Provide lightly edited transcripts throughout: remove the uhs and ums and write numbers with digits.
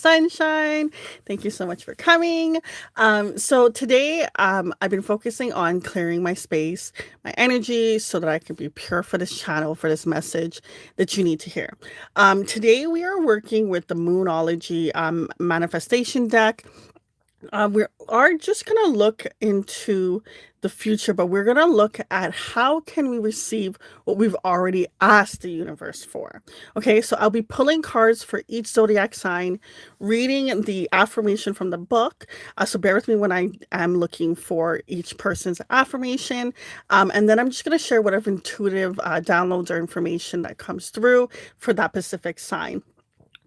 sunshine. Thank you so much for coming. So today, I've been focusing on clearing my space, my energy, so that I can be pure for this channel, for this message that you need to hear. Today, we are working with the Moonology Manifestation deck. We are just going to look into the future, but we're going to look at how can we receive what we've already asked the universe for. Okay, so I'll be pulling cards for each zodiac sign, reading the affirmation from the book. So bear with me when I am looking for each person's affirmation. And then I'm just going to share whatever intuitive downloads or information that comes through for that specific sign.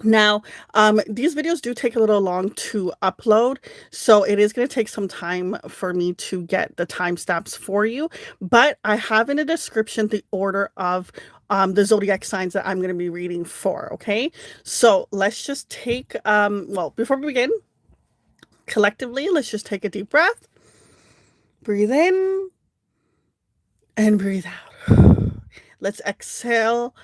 Now, these videos do take a little long to upload, so it is going to take some time for me to get the timestamps for you, but I have in the description the order of the zodiac signs that I'm going to be reading for, okay? So let's just take, well, before we begin, collectively, let's just take a deep breath, breathe in, and breathe out. Let's exhale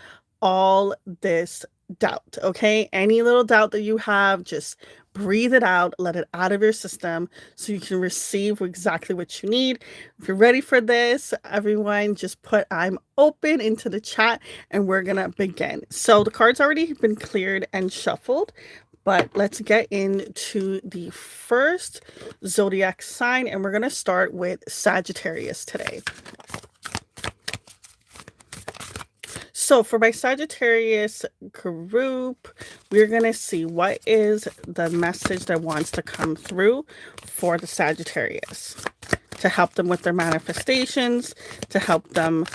all this doubt, okay? Any little doubt that you have, just breathe it out, let it out of your system so you can receive exactly what you need. If you're ready for this, everyone, just put I'm open into the chat and we're gonna begin. So the cards already have been cleared and shuffled, but let's get into the first zodiac sign, and we're gonna start with Sagittarius today. So for my Sagittarius group, we're going to see what is the message that wants to come through for the Sagittarius to help them with their manifestations, to help them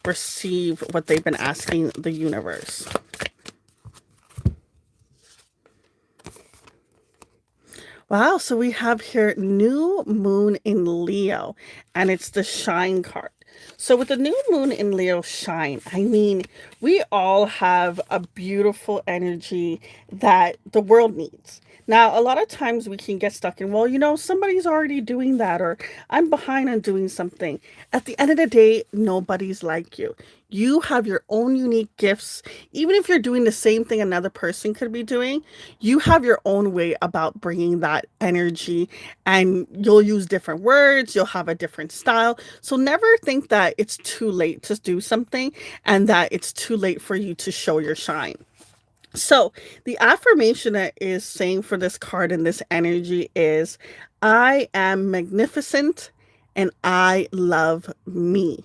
receive what they've been asking the universe. Wow, so we have here new moon in Leo, and it's the shine card. So with the new moon in Leo shine, I mean, we all have a beautiful energy that the world needs. Now, a lot of times we can get stuck in, well, you know, somebody's already doing that, or I'm behind on doing something. At the end of the day, nobody's like you. You have your own unique gifts. Even if you're doing the same thing another person could be doing, you have your own way about bringing that energy, and you'll use different words, you'll have a different style. So never think that it's too late to do something and that it's too late for you to show your shine. So the affirmation that is saying for this card and this energy is, I am magnificent and I love me.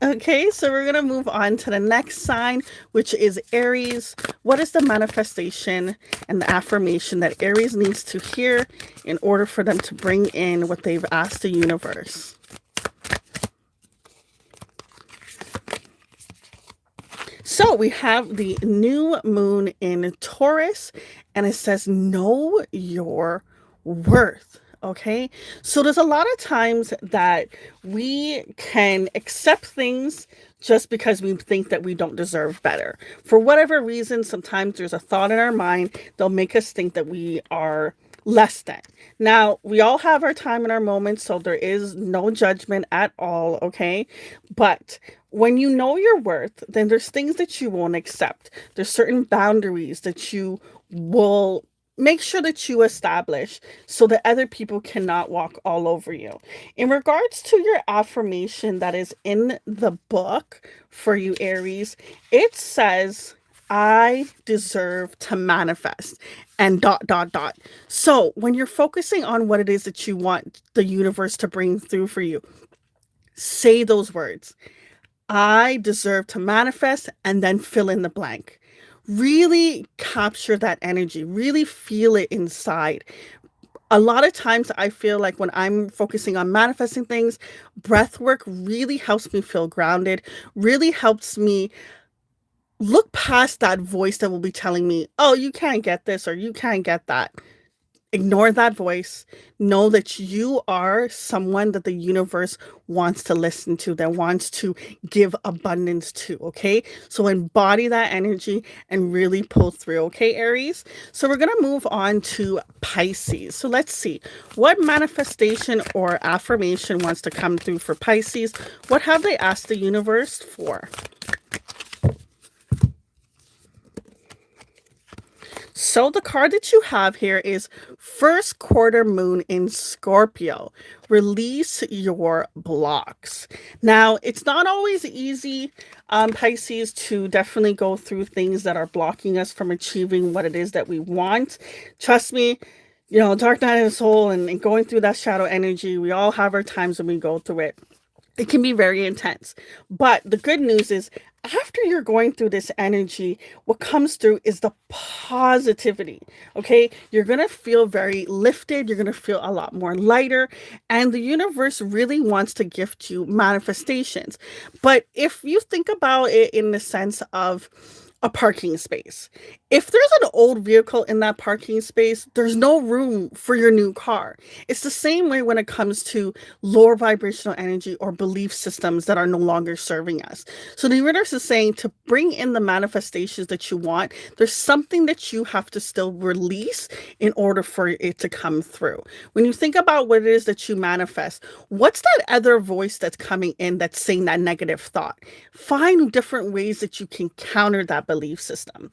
Okay, so we're going to move on to the next sign, which is Aries. What is the manifestation and the affirmation that Aries needs to hear in order for them to bring in what they've asked the universe? So we have the new moon in Taurus, and it says, know your worth. Okay, so there's a lot of times that we can accept things just because we think that we don't deserve better. For whatever reason, sometimes there's a thought in our mind that'll make us think that we are less than. Now, we all have our time and our moments, so there is no judgment at all, okay? But when you know your worth, then there's things that you won't accept. There's certain boundaries that you will make sure that you establish so that other people cannot walk all over you. In regards to your affirmation that is in the book for you, Aries, it says, I deserve to manifest, and ... So when you're focusing on what it is that you want the universe to bring through for you, say those words. I deserve to manifest, and then fill in the blank. Really capture that energy, really feel it inside. A lot of times I feel like when I'm focusing on manifesting things, breath work really helps me feel grounded, really helps me look past that voice that will be telling me, oh, you can't get this or you can't get that. Ignore that voice. Know that you are someone that the universe wants to listen to, that wants to give abundance to, okay? So embody that energy and really pull through, okay, Aries? So we're going to move on to Pisces. So let's see. What manifestation or affirmation wants to come through for Pisces? What have they asked the universe for? So the card that you have here is first quarter moon in Scorpio. Release your blocks. Now, it's not always easy, Pisces, to definitely go through things that are blocking us from achieving what it is that we want. Trust me, dark night of the soul and going through that shadow energy, we all have our times when we go through it. It can be very intense. But the good news is, after you're going through this energy, what comes through is the positivity. Okay. You're going to feel very lifted. You're going to feel a lot more lighter. And the universe really wants to gift you manifestations. But if you think about it in the sense of a parking space, if there's an old vehicle in that parking space, there's no room for your new car. It's the same way when it comes to lower vibrational energy or belief systems that are no longer serving us. So the universe is saying to bring in the manifestations that you want, there's something that you have to still release in order for it to come through. When you think about what it is that you manifest, what's that other voice that's coming in that's saying that negative thought? Find different ways that you can counter that belief system.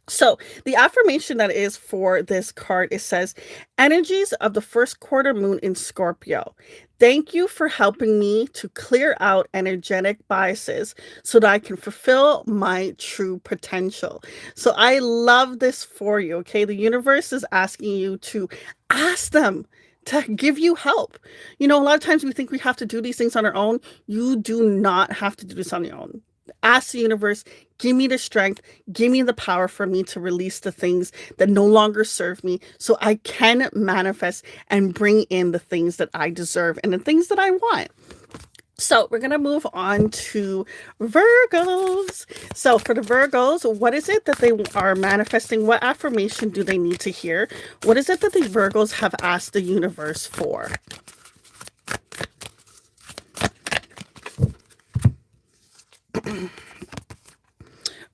So the affirmation that is for this card, it says, energies of the first quarter moon in Scorpio. Thank you for helping me to clear out energetic biases so that I can fulfill my true potential. So I love this for you. Okay. The universe is asking you to ask them to give you help. A lot of times we think we have to do these things on our own. You do not have to do this on your own. Ask the universe, give me the strength, give me the power for me to release the things that no longer serve me so I can manifest and bring in the things that I deserve and the things that I want. So we're going to move on to Virgos. So for the Virgos, what is it that they are manifesting? What affirmation do they need to hear? What is it that the Virgos have asked the universe for?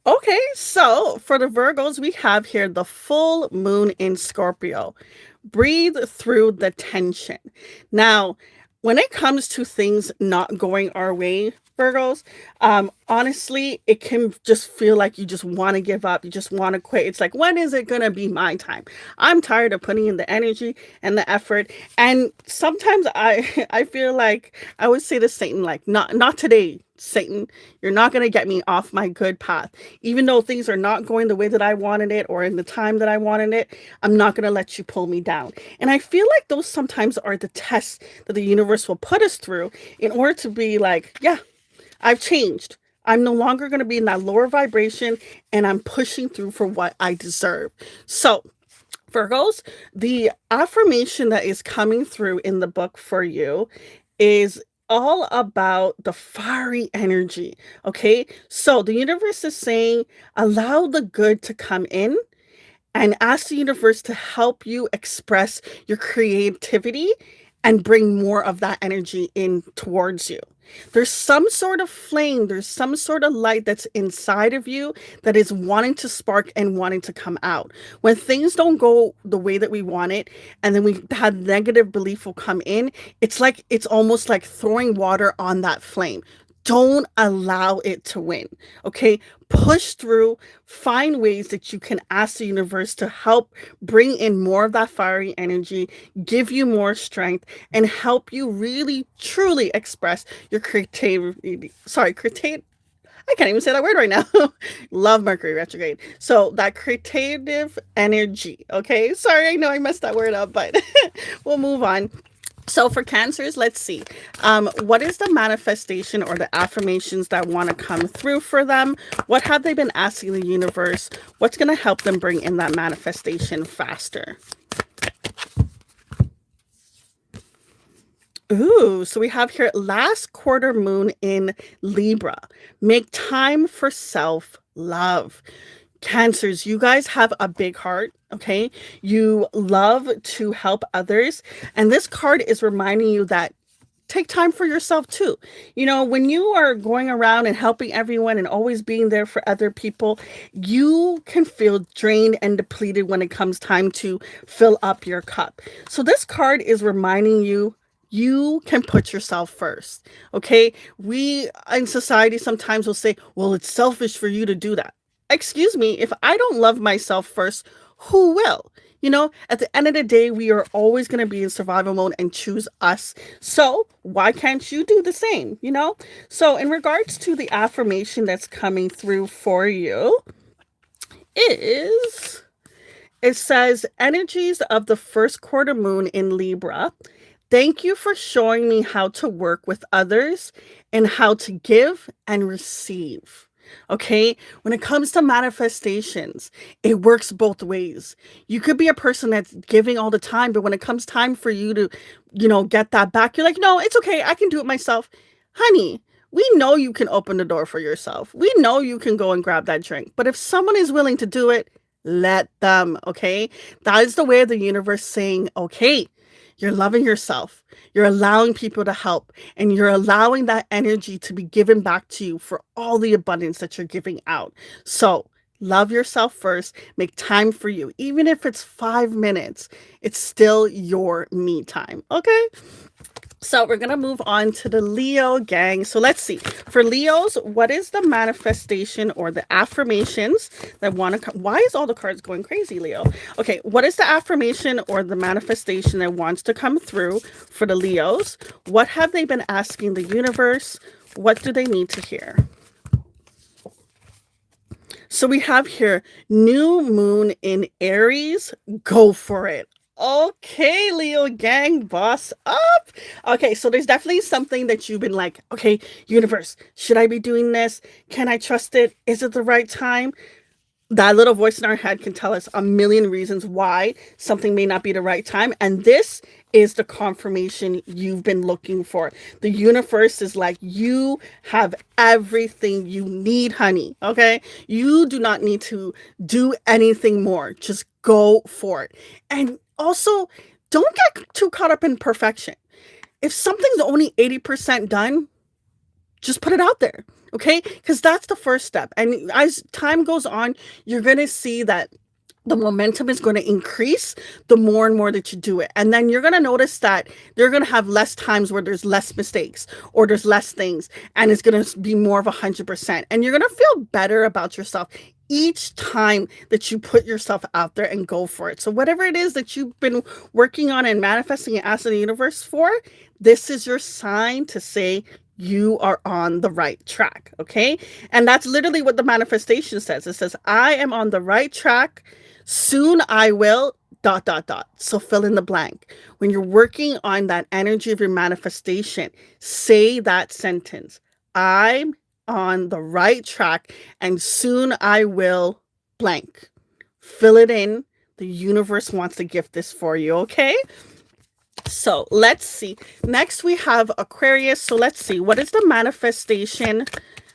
Okay, so for the Virgos, we have here the full moon in Scorpio. Breathe through the tension. Now, when it comes to things not going our way, Virgos, honestly, it can just feel like you just want to give up. You just want to quit. It's like, when is it going to be my time? I'm tired of putting in the energy and the effort. And sometimes I feel like I would say to Satan, like, not today, Satan. You're not going to get me off my good path. Even though things are not going the way that I wanted it or in the time that I wanted it, I'm not going to let you pull me down. And I feel like those sometimes are the tests that the universe will put us through in order to be like, yeah, I've changed. I'm no longer going to be in that lower vibration and I'm pushing through for what I deserve. So, Virgos, the affirmation that is coming through in the book for you is all about the fiery energy. Okay. So the universe is saying, allow the good to come in and ask the universe to help you express your creativity and bring more of that energy in towards you. There's some sort of flame, there's some sort of light that's inside of you that is wanting to spark and wanting to come out. When things don't go the way that we want it, and then we have negative belief will come in, it's almost like throwing water on that flame. Don't allow it to win. Okay. Push through, find ways that you can ask the universe to help bring in more of that fiery energy, give you more strength, and help you really, truly express your creativity. I can't even say that word right now. Love Mercury retrograde. So that creative energy. Okay. Sorry, I know I messed that word up, but we'll move on. So for Cancers, let's see. What is the manifestation or the affirmations that want to come through for them? What have they been asking the universe? What's going to help them bring in that manifestation faster? Ooh, so we have here last quarter moon in Libra. Make time for self-love. Cancers, you guys have a big heart, okay? You love to help others. And this card is reminding you that take time for yourself too. When you are going around and helping everyone and always being there for other people, you can feel drained and depleted when it comes time to fill up your cup. So this card is reminding you, you can put yourself first, okay? We in society sometimes will say, well, it's selfish for you to do that. Excuse me, if I don't love myself first, who will? At the end of the day, we are always going to be in survival mode and choose us. So why can't you do the same? So in regards to the affirmation that's coming through for you is, it says, energies of the first quarter moon in Libra. Thank you for showing me how to work with others and how to give and receive. Okay. When it comes to manifestations, it works both ways. You could be a person that's giving all the time, but when it comes time for you to, get that back, you're like, no, it's okay. I can do it myself. Honey, we know you can open the door for yourself. We know you can go and grab that drink. But if someone is willing to do it, let them. Okay. That is the way of the universe saying, okay, you're loving yourself. You're allowing people to help, and you're allowing that energy to be given back to you for all the abundance that you're giving out. So love yourself first. Make time for you. Even if it's 5 minutes, it's still your me time. Okay. So we're going to move on to the Leo gang. So let's see. For Leos, what is the manifestation or the affirmations that want to come? Why is all the cards going crazy, Leo? Okay, what is the affirmation or the manifestation that wants to come through for the Leos? What have they been asking the universe? What do they need to hear? So we have here new moon in Aries. Go for it. Okay, Leo gang, boss up. Okay, so there's definitely something that you've been like, okay, universe, should I be doing this? Can I trust it? Is it the right time? That little voice in our head can tell us a million reasons why something may not be the right time. And this is the confirmation you've been looking for. The universe is like, you have everything you need, honey. Okay. You do not need to do anything more. Just go for it. And also, don't get too caught up in perfection. If something's only 80% done, just put it out there. Okay. Because that's the first step. And as time goes on, you're going to see that the momentum is going to increase the more and more that you do it. And then you're going to notice that you're going to have less times where there's less mistakes or there's less things. And it's going to be more of 100%. And you're going to feel better about yourself each time that you put yourself out there and go for it. So whatever it is that you've been working on and manifesting and asking the universe for, this is your sign to say, you are on the right track. Okay. And that's literally what the manifestation says. It says, I am on the right track. Soon I will ... So fill in the blank. When you're working on that energy of your manifestation, say that sentence. I'm on the right track and soon I will blank. Fill it in. The universe wants to gift this for you. Okay. So let's see. Next, we have Aquarius. So let's see. What is the manifestation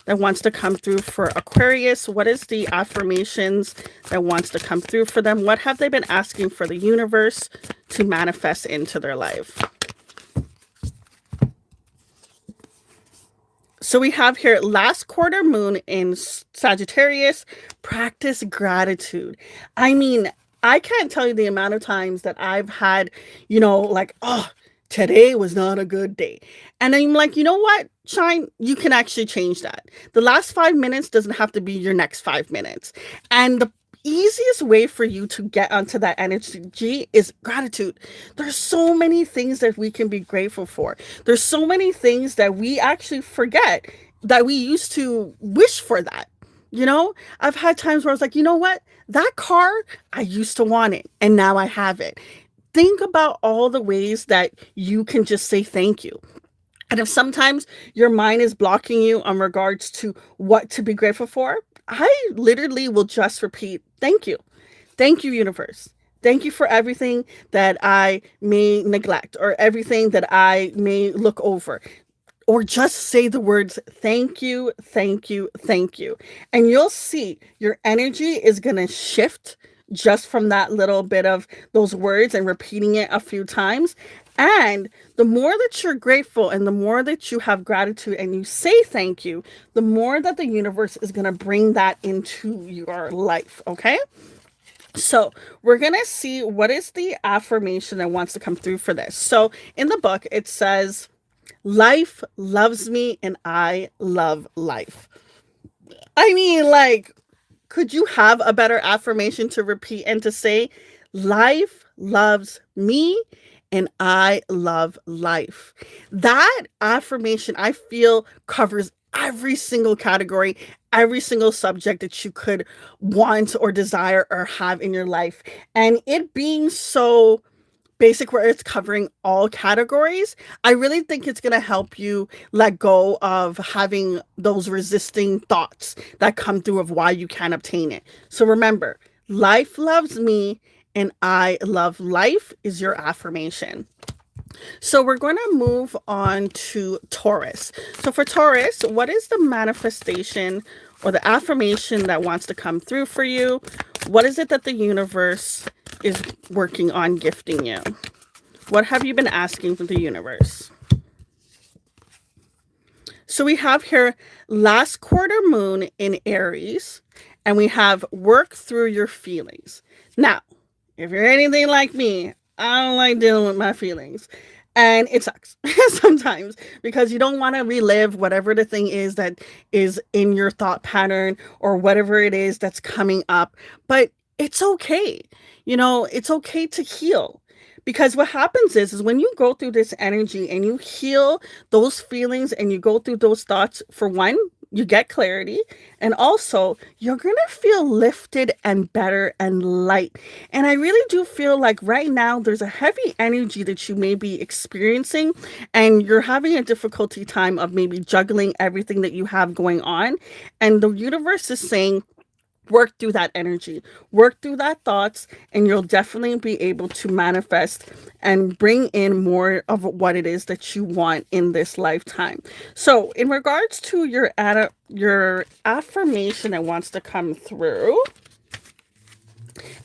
that wants to come through for Aquarius? What is the affirmations that wants to come through for them? What have they been asking for the universe to manifest into their life? So we have here last quarter moon in Sagittarius. Practice gratitude. I mean, I can't tell you the amount of times that I've had, like, oh, today was not a good day. And I'm like, you know what, Shine, you can actually change that. The last 5 minutes doesn't have to be your next 5 minutes. And the easiest way for you to get onto that energy is gratitude. There's so many things that we can be grateful for. There's so many things that we actually forget that we used to wish for that. I've had times where I was like, you know what? That car, I used to want it and now I have it. Think about all the ways that you can just say thank you. And if sometimes your mind is blocking you on regards to what to be grateful for, I literally will just repeat, thank you. Thank you, universe. Thank you for everything that I may neglect or everything that I may look over. Or just say the words, thank you, thank you, thank you. And you'll see your energy is going to shift just from that little bit of those words and repeating it a few times. And the more that you're grateful and the more that you have gratitude and you say thank you, the more that the universe is going to bring that into your life. Okay. So we're going to see what is the affirmation that wants to come through for this. So in the book, it says, life loves me and I love life. I mean, like, Could you have a better affirmation to repeat and to say, life loves me and I love life? That affirmation, I feel, covers every single category, every single subject that you could want or desire or have in your life. And it being so basic where it's covering all categories, I really think it's going to help you let go of having those resisting thoughts that come through of why you can't obtain it. So remember, life loves me and I love life is your affirmation. So we're going to move on to Taurus. So for Taurus, what is the manifestation or the affirmation that wants to come through for you? What is it that the universe is working on gifting you? What have you been asking for the universe? So we have here last quarter moon in Aries, and we have work through your feelings. Now, if you're anything like me, I don't like dealing with my feelings. And it sucks sometimes because you don't want to relive whatever the thing is that is in your thought pattern or whatever it is that's coming up. But it's okay. It's okay to heal. Because what happens is when you go through this energy and you heal those feelings and you go through those thoughts, for one, you get clarity, and also you're going to feel lifted and better and light. And I really do feel like right now there's a heavy energy that you may be experiencing, and you're having a difficulty time of maybe juggling everything that you have going on. And the universe is saying, work through that energy, work through that thoughts, and you'll definitely be able to manifest and bring in more of what it is that you want in this lifetime. So in regards to your affirmation that wants to come through,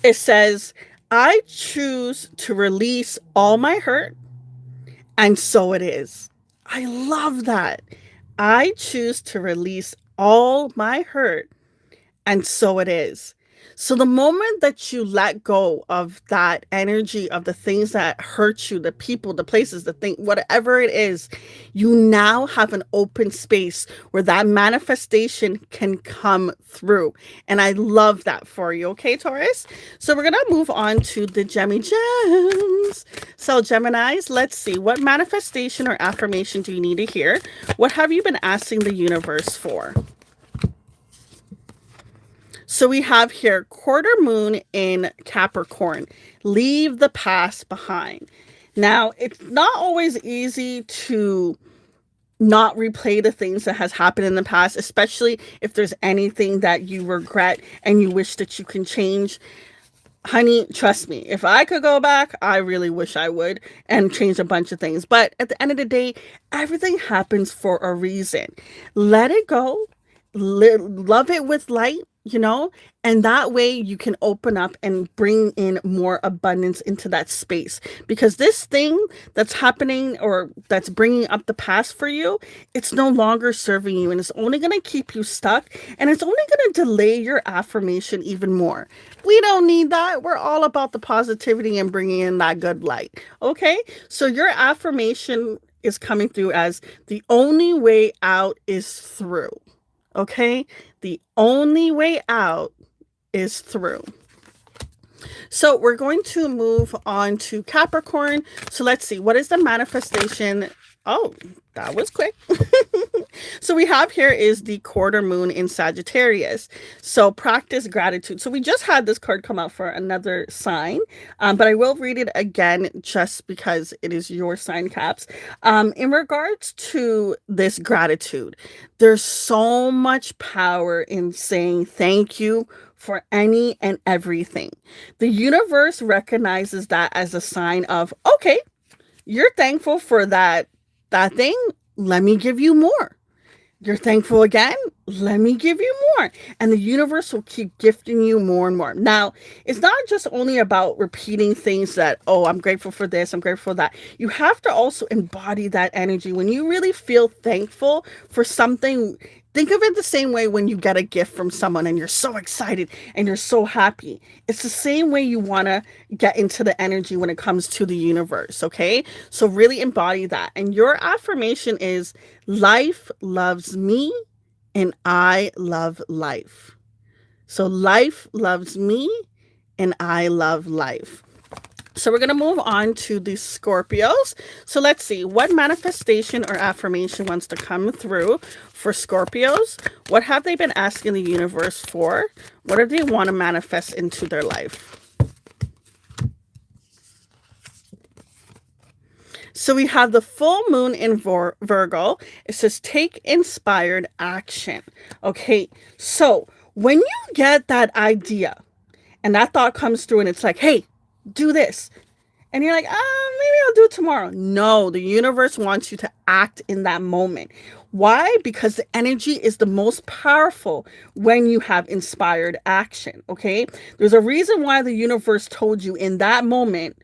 it says, I choose to release all my hurt, and so it is. I love that. I choose to release all my hurt, and so it is. So the moment that you let go of that energy of the things that hurt you, the people, the places, the thing, whatever it is, you now have an open space where that manifestation can come through. And I love that for you. Okay, Taurus? So we're going to move on to the Gemmy Gems. So Geminis, let's see. What manifestation or affirmation do you need to hear? What have you been asking the universe for? So we have here quarter moon in Capricorn. Leave the past behind. Now, it's not always easy to not replay the things that has happened in the past, especially if there's anything that you regret and you wish that you can change. Honey, trust me, if I could go back, I really wish I would and change a bunch of things. But at the end of the day, everything happens for a reason. Let it go. Love it with light, and that way you can open up and bring in more abundance into that space, because this thing that's happening or that's bringing up the past for you, it's no longer serving you, and it's only going to keep you stuck, and it's only going to delay your affirmation even more. We don't need that. We're all about the positivity and bringing in that good light. Okay, so your affirmation is coming through as the only way out is through. Okay, the only way out is through. So we're going to move on to Capricorn. So let's see, what is the manifestation? Oh, that was quick. So we have here is the quarter moon in Sagittarius. So practice gratitude. So we just had this card come out for another sign, but I will read it again just because it is your sign, Caps. In regards to this gratitude, there's so much power in saying thank you for any and everything. The universe recognizes that as a sign of, okay, you're thankful for that thing. Let me give you more. You're thankful again? Let me give you more. And the universe will keep gifting you more and more. Now, it's not just only about repeating things that, oh, I'm grateful for this, I'm grateful for that. You have to also embody that energy. When you really feel thankful for something, think of it the same way when you get a gift from someone and you're so excited and you're so happy. It's the same way you want to get into the energy when it comes to the universe, okay? So really embody that. And your affirmation is, life loves me and I love life. So life loves me and I love life. So we're going to move on to the Scorpios. So let's see what manifestation or affirmation wants to come through for Scorpios. What have they been asking the universe for? What do they want to manifest into their life? So we have the full moon in Virgo. It says take inspired action. Okay, so when you get that idea and that thought comes through and it's like, hey, do this. And you're like, maybe I'll do it tomorrow. No, the universe wants you to act in that moment. Why? Because the energy is the most powerful when you have inspired action. Okay, there's a reason why the universe told you in that moment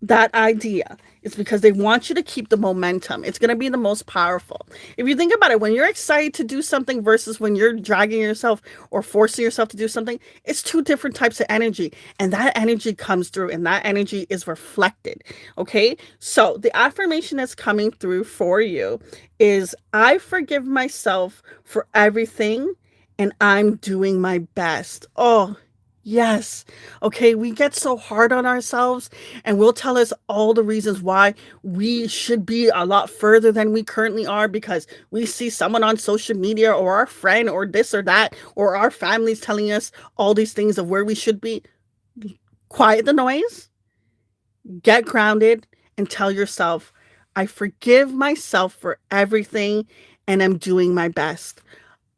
that idea. It's because they want you to keep the momentum. It's going to be the most powerful. If you think about it, when you're excited to do something versus when you're dragging yourself or forcing yourself to do something, it's two different types of energy. And that energy comes through and that energy is reflected. Okay. So the affirmation that's coming through for you is I forgive myself for everything and I'm doing my best. Oh, yes. Okay. We get so hard on ourselves and we'll tell us all the reasons why we should be a lot further than we currently are because we see someone on social media or our friend or this or that, or our families telling us all these things of where we should be. Quiet the noise, get grounded, and tell yourself, I forgive myself for everything and I'm doing my best.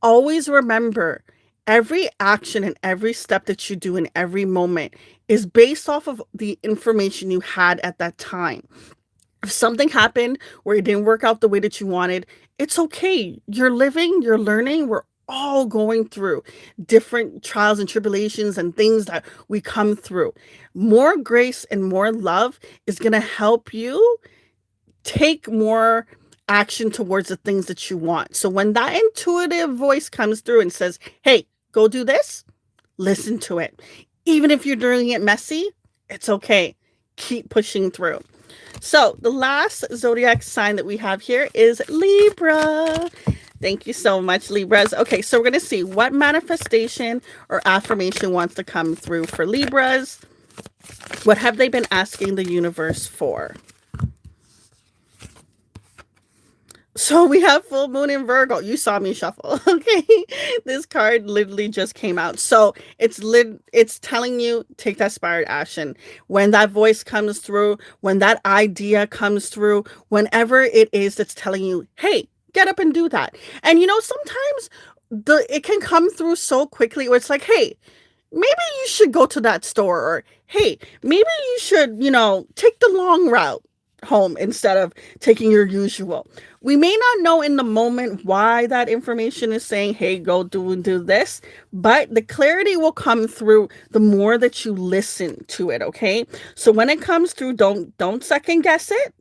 Always remember, every action and every step that you do in every moment is based off of the information you had at that time. If something happened where it didn't work out the way that you wanted, it's okay. You're living, you're learning. We're all going through different trials and tribulations and things that we come through. More grace and more love is going to help you take more action towards the things that you want. So when that intuitive voice comes through and says, hey, go do this, listen to it. Even if you're doing it messy, it's okay. Keep pushing through. So the last zodiac sign that we have here is Libra. Thank you so much, Libras. Okay, so we're going to see what manifestation or affirmation wants to come through for Libras. What have they been asking the universe for? So we have full moon in Virgo. You saw me shuffle. Okay. This card literally just came out. So it's telling you take that inspired action. When that voice comes through, when that idea comes through, whenever it is that's telling you, hey, get up and do that. And sometimes it can come through so quickly where it's like, hey, maybe you should go to that store, or hey, maybe you should, take the long route home instead of taking your usual. We may not know in the moment why that information is saying, hey, go do this, but the clarity will come through the more that you listen to it. Okay. So when it comes through, don't second guess it.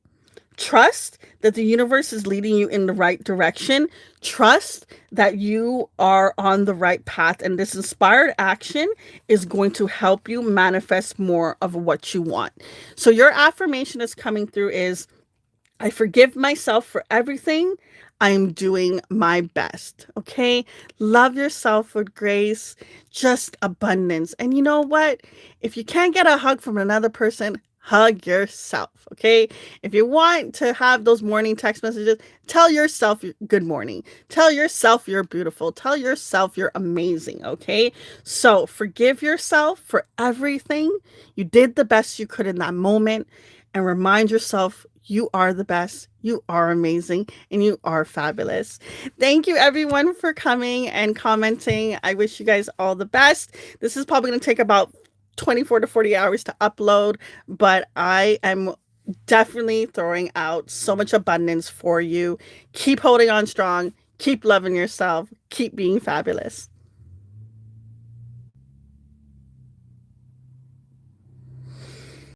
Trust that the universe is leading you in the right direction. Trust that you are on the right path. And this inspired action is going to help you manifest more of what you want. So your affirmation that's coming through is, I forgive myself for everything. I'm doing my best. Okay. Love yourself with grace, just abundance. And you know what? If you can't get a hug from another person, hug yourself. Okay. If you want to have those morning text messages, tell yourself good morning. Tell yourself you're beautiful. Tell yourself you're amazing. Okay. So forgive yourself for everything. You did the best you could in that moment, and remind yourself you are the best, you are amazing, and you are fabulous. Thank you everyone for coming and commenting. I wish you guys all the best. This is probably going to take about 24 to 40 hours to upload, but I am definitely throwing out so much abundance for you. Keep holding on strong, keep loving yourself, keep being fabulous.